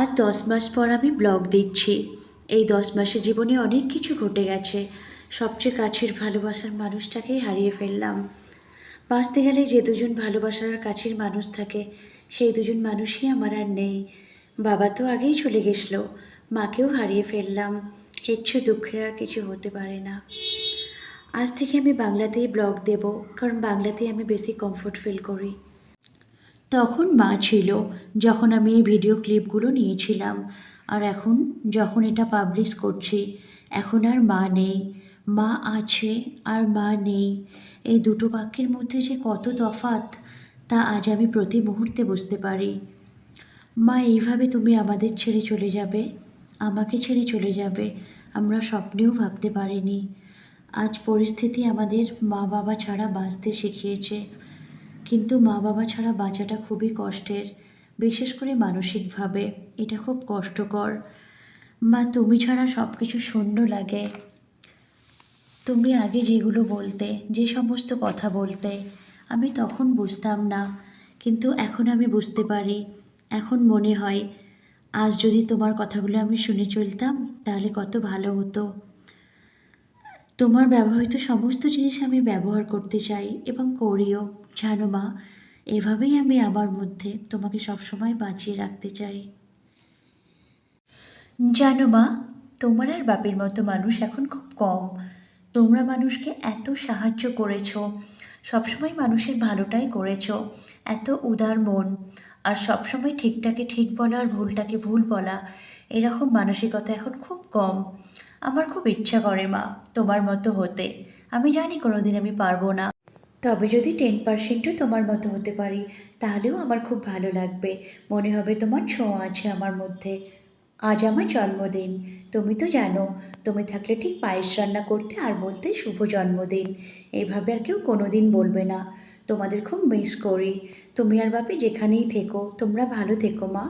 আজ 10 মাস পর আমি ব্লগ দিচ্ছি। এই 10 মাসে জীবনে অনেক কিছু ঘটে গেছে। সবচেয়ে কাছের ভালোবাসার মানুষটাকেই হারিয়ে ফেললাম। বাঁচতে গেলে যে দুজন ভালোবাসার আর কাছের মানুষ থাকে, সেই দুজন মানুষই আমার আর নেই। বাবা তো আগেই চলে গেছিল, মাকেও হারিয়ে ফেললাম। এর চেয়ে দুঃখের আর কিছু হতে পারে না। আজ থেকে আমি বাংলাতেই ব্লগ দেব, কারণ বাংলাতেই আমি বেশি কমফোর্ট ফিল করি। তখন মা ছিল যখন আমি এই ভিডিও ক্লিপগুলো নিয়েছিলাম, আর এখন যখন এটা পাবলিশ করছি, এখন আর মা নেই। মা আছে আর মা নেই, এই দুটো বাক্যের মধ্যে যে কত তফাৎ, তা আজ আমি প্রতি মুহূর্তে বুঝতে পারি। মা, এইভাবে তুমি আমাদের ছেড়ে চলে যাবে, আমাকে ছেড়ে চলে যাবে, আমরা স্বপ্নেও ভাবতে পারিনি। আজ পরিস্থিতি আমাদের মা বাবা ছাড়া বাঁচতে শিখিয়েছে, কিন্তু মা বাবা ছাড়া বাঁচাটা খুবই কষ্টের, বিশেষ করে মানসিকভাবে এটা খুব কষ্টকর। মা, তুমি ছাড়া সব কিছু শূন্য লাগে। তুমি আগে যেগুলো বলতে, যে সমস্ত কথা বলতে, আমি তখন বুঝতাম না, কিন্তু এখন আমি বুঝতে পারি। এখন মনে হয় আজ যদি তোমার কথাগুলো আমি শুনে চলতাম, তাহলে কত ভালো হতো। তোমার ব্যবহৃত সমস্ত জিনিস আমি ব্যবহার করতে চাই এবং করিও, জানো মা। এভাবেই আমি আমার মধ্যে তোমাকে সবসময় বাঁচিয়ে রাখতে চাই। জানো মা, তোমার আর বাপের মতো মানুষ এখন খুব কম। তোমরা মানুষকে এত সাহায্য করেছো, সবসময় মানুষের ভালোটাই করেছো। এত উদার মন, আর সবসময় ঠিকটাকে ঠিক বলা আর ভুলটাকে ভুল বলা, এরকম মানসিকতা এখন খুব কম। আমার খুব ইচ্ছা করে মা, তোমার মতো হতে। আমি জানি কোনোদিন আমি পারবো না, তবে যদি 10%ও তোমার মতো হতে পারি, তাহলেও আমার খুব ভালো লাগবে। মনে হবে তোমার ছোঁয়া আছে আমার মধ্যে। আজ আমার জন্মদিন, তুমি তো জানো। তুমি থাকলে ঠিক পায়েস রান্না করতে আর বলতে শুভ জন্মদিন। এইভাবে আর কেউ কোনো দিন বলবে না। তোমাদের খুব মিস করি। তুমি আর বাপি যেখানেই থেকো, তোমরা ভালো থেকো মা।